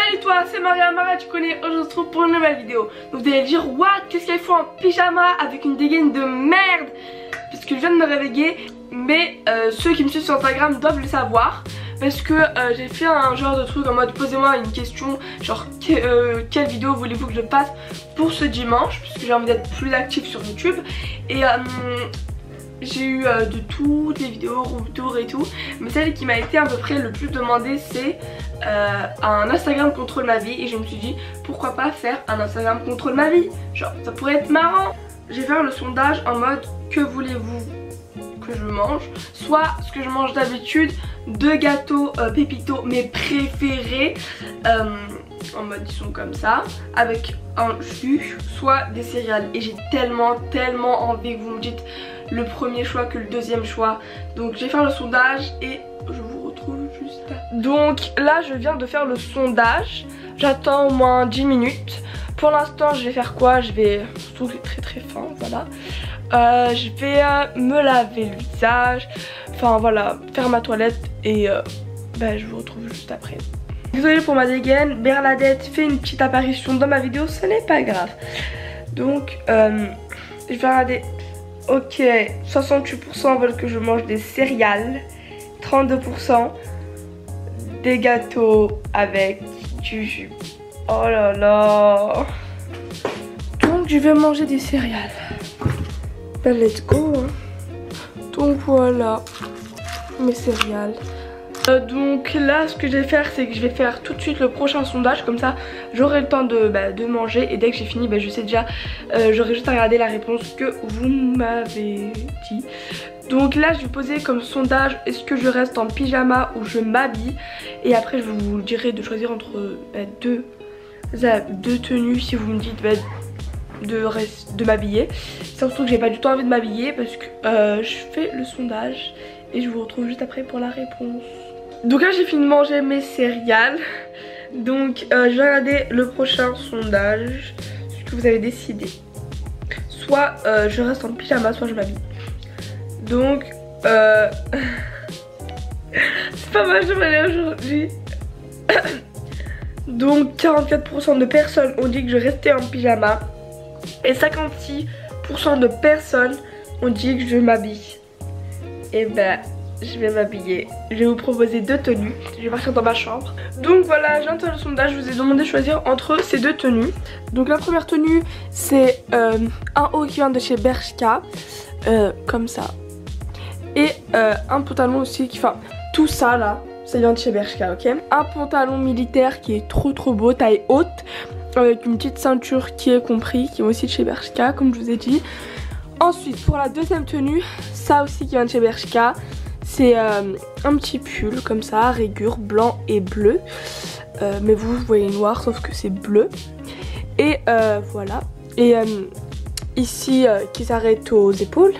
Salut toi, c'est Maria, tu connais, on se retrouve pour une nouvelle vidéo. Donc vous allez dire, what, qu'est-ce qu'elle fait en pyjama avec une dégaine de merde? Parce que je viens de me réveiller, mais ceux qui me suivent sur Instagram doivent le savoir. Parce que j'ai fait un genre de truc en mode posez-moi une question, genre quelle vidéo voulez-vous que je fasse pour ce dimanche, puisque j'ai envie d'être plus active sur YouTube. Et j'ai eu de toutes les vidéos, room tour et tout, mais celle qui m'a été à peu près le plus demandée c'est un Instagram contrôle ma vie. Et je me suis dit pourquoi pas faire un Instagram contrôle ma vie, genre ça pourrait être marrant. Je vais faire le sondage en mode que voulez-vous que je mange, soit ce que je mange d'habitude, 2 gâteaux Pépito mes préférés en mode ils sont comme ça avec un jus, soit des céréales. Et j'ai tellement envie que vous me dites le premier choix que le deuxième choix. Donc je vais faire le sondage et je vous retrouve juste là. Donc là je viens de faire le sondage, j'attends au moins 10 minutes. Pour l'instant je vais faire quoi? Je vais, surtout que j'ai très faim, voilà. Je vais me laver le visage, enfin voilà, faire ma toilette et je vous retrouve juste après. Désolée pour ma dégaine, Bernadette fait une petite apparition dans ma vidéo, ce n'est pas grave. Donc je vais regarder. Ok, 68% veulent que je mange des céréales, 32% des gâteaux avec du jus. Oh là là. Donc je vais manger des céréales. Ben let's go hein. Donc voilà mes céréales. Donc là ce que je vais faire c'est que je vais faire tout de suite le prochain sondage, comme ça j'aurai le temps de manger et dès que j'ai fini je sais déjà, j'aurai juste à regarder la réponse que vous m'avez dit. Donc là je vais poser comme sondage est-ce que je reste en pyjama ou je m'habille, et après je vous dirai de choisir entre deux tenues si vous me dites de m'habiller. Surtout que j'ai pas du tout envie de m'habiller parce que je fais le sondage et je vous retrouve juste après pour la réponse. Donc là j'ai fini de manger mes céréales. Donc je vais regarder le prochain sondage, ce que vous avez décidé. Soit je reste en pyjama, soit je m'habille. Donc c'est pas mal, je m'allais aujourd'hui. Donc 44% de personnes ont dit que je restais en pyjama et 56% de personnes ont dit que je m'habille. Et je vais m'habiller. Je vais vous proposer 2 tenues. Je vais partir dans ma chambre. Donc voilà, j'ai entendu le sondage. Je vous ai demandé de choisir entre ces 2 tenues. Donc la première tenue c'est un haut qui vient de chez Bershka, comme ça. Et un pantalon aussi qui, enfin tout ça là, ça vient de chez Bershka, ok. Un pantalon militaire qui est trop beau, taille haute, avec une petite ceinture qui est compris, qui est aussi de chez Bershka comme je vous ai dit. Ensuite pour la deuxième tenue, ça aussi qui vient de chez Bershka, c'est un petit pull comme ça, rayures blanc et bleu, mais vous voyez noir sauf que c'est bleu. Et voilà, et ici qui s'arrête aux épaules,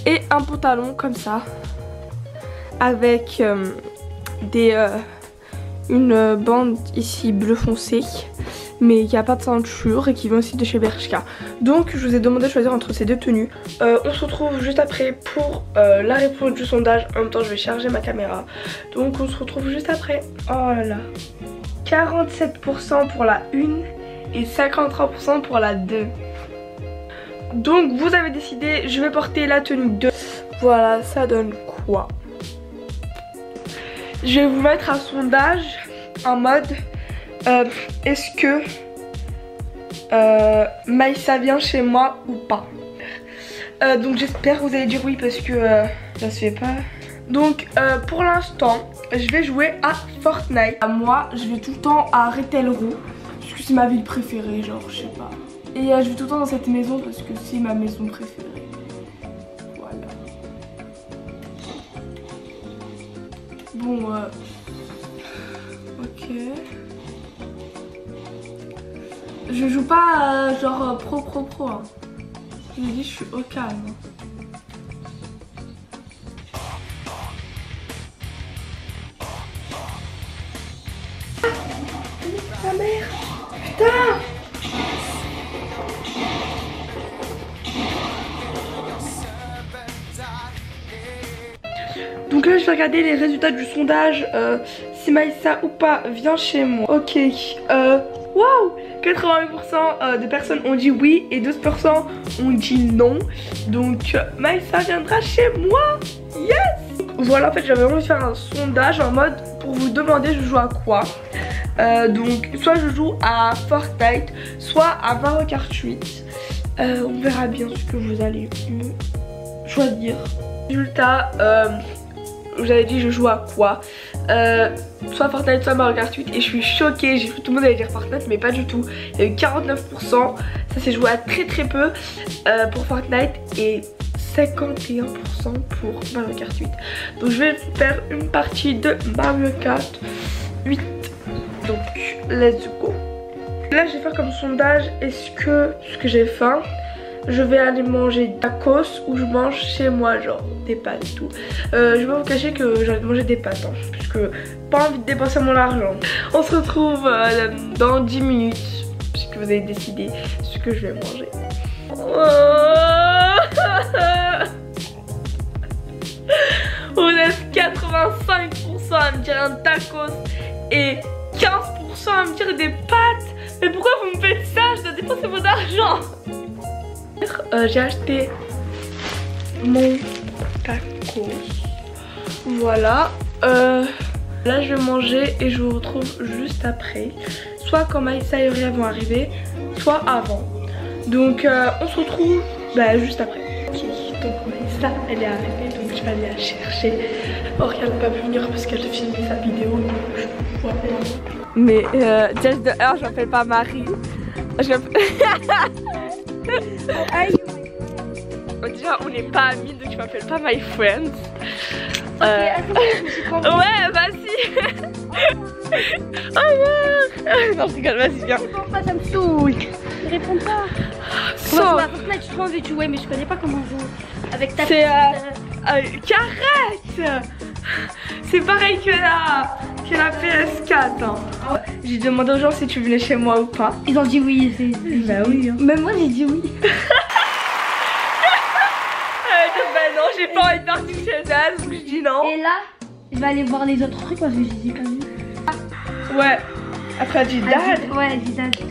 et un pantalon comme ça avec une bande ici bleu foncé, mais il n'y a pas de ceinture et qui vient aussi de chez Bershka. Donc je vous ai demandé de choisir entre ces 2 tenues. On se retrouve juste après pour la réponse du sondage. En même temps je vais charger ma caméra. Donc on se retrouve juste après. Oh là là, 47% pour la 1 et 53% pour la 2. Donc vous avez décidé, je vais porter la tenue 2. Voilà, ça donne quoi? Je vais vous mettre un sondage en mode est-ce que Maïssa vient chez moi ou pas. Donc j'espère que vous allez dire oui parce que ça se fait pas. Donc pour l'instant je vais jouer à Fortnite. Moi je vais tout le temps à Rételroux parce que c'est ma ville préférée, genre je sais pas. Et je vais tout le temps dans cette maison parce que c'est ma maison préférée. Voilà. Bon ok. Je joue pas genre pro hein. Je me dis je suis au calme. Ta mère. Putain. Donc là je vais regarder les résultats du sondage, si Maïssa ou pas vient chez moi. Ok, waouh, 88% de personnes ont dit oui et 12% ont dit non. Donc Maïssa viendra chez moi. Yes. Voilà, en fait j'avais envie de faire un sondage en mode pour vous demander je joue à quoi. Donc soit je joue à Fortnite, soit à Mario Kart 8. On verra bien ce que vous allez me choisir. Résultat, j'avais dit je joue à quoi, soit Fortnite soit Mario Kart 8 et je suis choquée, j'ai cru que tout le monde allait dire Fortnite mais pas du tout. Il y a eu 49%, ça s'est joué à très peu pour Fortnite et 51% pour Mario Kart 8. Donc je vais faire une partie de Mario Kart 8, donc let's go. Là je vais faire comme sondage, est-ce que j'ai faim, je vais aller manger tacos ou je mange chez moi genre des pâtes et tout. Je vais vous cacher que j'ai envie de manger des pâtes hein, puisque pas envie de dépenser mon argent. On se retrouve dans 10 minutes puisque vous avez décidé ce que je vais manger. On est 85% à me dire un tacos et 15% à me dire des pâtes. Mais pourquoi vous me faites ça? Je dois dépenser mon argent. J'ai acheté mon tacos. Voilà. Là je vais manger et je vous retrouve juste après. Soit quand Maïssa et Auria vont arriver, soit avant. Donc on se retrouve juste après. Ok, donc Maïssa elle est arrivée, donc je vais aller la chercher. Auria elle ne peut pas venir parce qu'elle a filmé sa vidéo. Donc je vois pas. Mais just de heure je m'appelle pas Marie. Déjà on n'est pas amis donc je m'appelle pas my friend. Ouais vas-y. Oh non je rigole, vas-y viens. Ça me saoule. Il répond pas. Fortnite je trouve tu jouer mais je connais pas comment jouer. Avec ta qu'arrête. C'est pareil que la PS4 hein. J'ai demandé aux gens si tu venais chez moi ou pas. Ils ont dit oui. Bah oui hein. Même moi j'ai dit oui. Bah non j'ai pas envie de partir chez elle donc je dis non. Et là je vais aller voir les autres trucs parce que j'ai pas vu. Ouais. Après elle dit dad. Ouais elle dit dad. On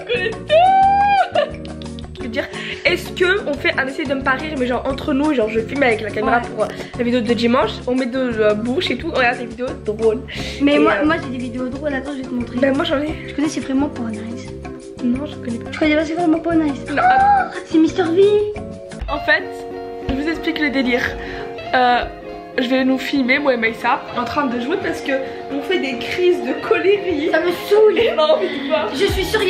connaît tout. Je veux dire, est-ce que on fait un essai de me pas rire mais genre entre nous, genre je filme avec la caméra pour la vidéo de dimanche, on met de la bouche et tout, on regarde des vidéos drôles. Mais moi j'ai des vidéos drôles, attends je vais te montrer. Ben moi j'en ai. Je connais c'est vraiment pas nice. Non je connais pas. Tu connais pas c'est vraiment pas nice. Non. C'est Mr V. En fait, je vous explique le délire. Je vais nous filmer, moi et Maïssa, en train de jouer parce que on fait des crises de cholérie. Ça me saoule. Et non, mais pas. Je suis sûre,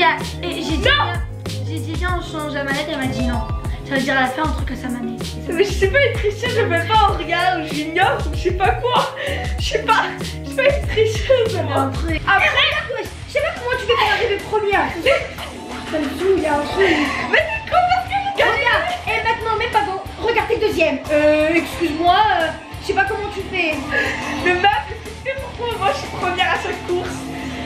j'ai dit viens on change la manette, elle m'a dit non. Ça veut dire elle a fait un truc à sa manette. Mais je sais pas une tricheuse, je fais pas en regard, j'ignore ou je sais pas quoi. Je sais pas une tricheuse. Un truc. Après, je sais pas comment tu fais pour arriver première. Ça me saoule, il y a un truc. Mais c'est con parce que regarde, et maintenant mais pardon, regarde t'es deuxième. Excuse-moi, je sais pas comment tu fais. Mais meuf, est-ce que tu sais pourquoi moi je suis première à chaque course?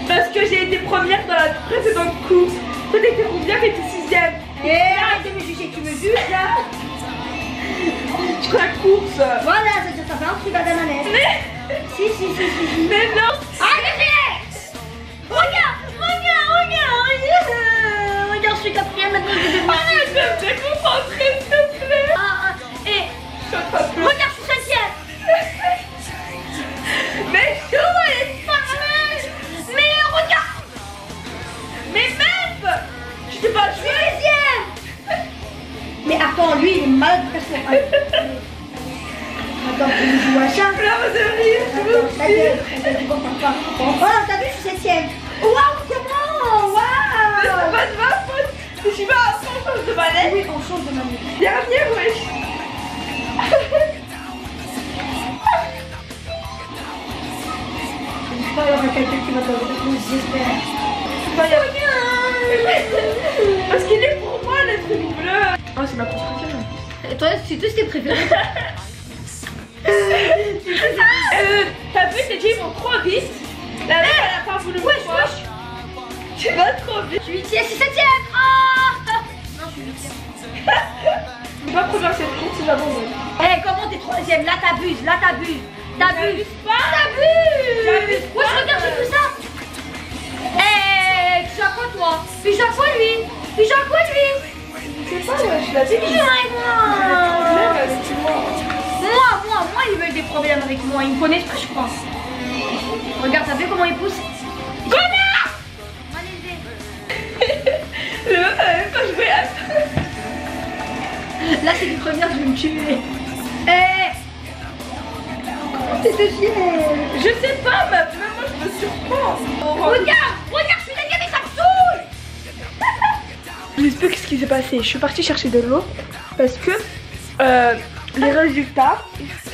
Parce que j'ai été première dans la précédente course. Toi t'étais combien? T'étais 6ème. Et arrête de me juger, tu me juges là. Je crois la course. Voilà, ça fait un truc à ta manette. Mais si. Mais non. Arrête. Regarde, je suis quatrième maintenant. Arrête de me déconcentrer s'il te plaît. Et regarde, je suis 5ème. Mais je mais regarde. Mais meuf, je t'ai pas joué. Deuxième. Mais attends, lui il est malade de façon. Attends, il joue à chat. Voilà, t'as vu, je suis 7ème. Waouh, comment? Waouh. C'est pas de ma faute. Je suis pas à change de manette. Oui, on change de manette. Dernier, wesh. J'espère qu'il y aura quelqu'un qui va t'en j'espère. Parce qu'il est pour moi le truc bleu. Oh c'est ma course préférée. Et toi c'est tout ce qui est préféré. T'as vu t'es dit ils vont trop vite. La mère elle a pas voulu me voir. Tu vas trop vite. Je suis 8ème, je suis 7ème. Ah non je suis 8ème. Je suis pas première cette course, c'est j'abandonne. Eh comment t'es 3ème? Là t'abuses, T'abuses. T'abuses. Ouais, je regarde tout ça. Eh, tu joues à quoi toi? Tu joues à quoi lui? Tu joues à quoi lui? Je sais pas, je l'ai dit. Il joue avec moi. Moi, ils veulent des problèmes avec moi. Ils me connaissent pas, je crois. Regarde, t'as vu comment ils poussent? Connard! Le meuf elle a même pas joué à ça. Là, c'est une première, je vais me tuer. Eh! Comment t'es de fière? Je sais pas, meuf, même moi je me surprends. Regarde, je suis dégueu, mais ça me saoule! Je vous explique ce qui s'est passé. Je suis partie chercher de l'eau parce que les résultats,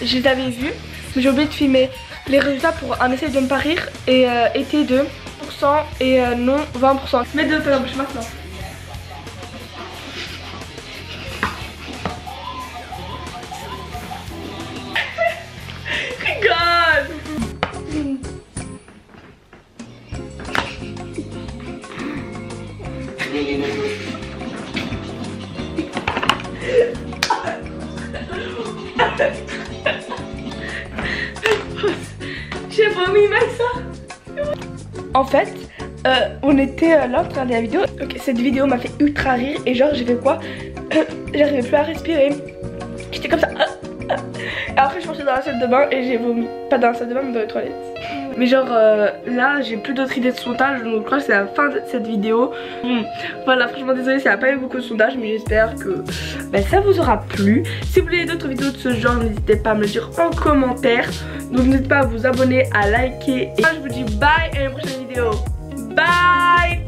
je les avais vus, mais j'ai oublié de filmer. Les résultats pour un essai de me parir étaient de 100% et non 20%. Mets de l'eau dans la bouche maintenant. Rigole. J'ai vomi, Maïssa. En fait, on était là en train de la vidéo. Ok, cette vidéo m'a fait ultra rire et genre j'ai fait quoi? J'arrivais plus à respirer. J'étais comme ça. Et après je suis partie dans la salle de bain et j'ai vomi. Pas dans la salle de bain mais dans les toilettes. Mais genre là j'ai plus d'autres idées de sondage, donc je crois que c'est la fin de cette vidéo. Voilà, franchement désolée, ça n'a pas eu beaucoup de sondage, mais j'espère que ça vous aura plu. Si vous voulez d'autres vidéos de ce genre, n'hésitez pas à me le dire en commentaire. Donc n'hésitez pas à vous abonner, à liker. Et moi je vous dis bye à une prochaine vidéo. Bye.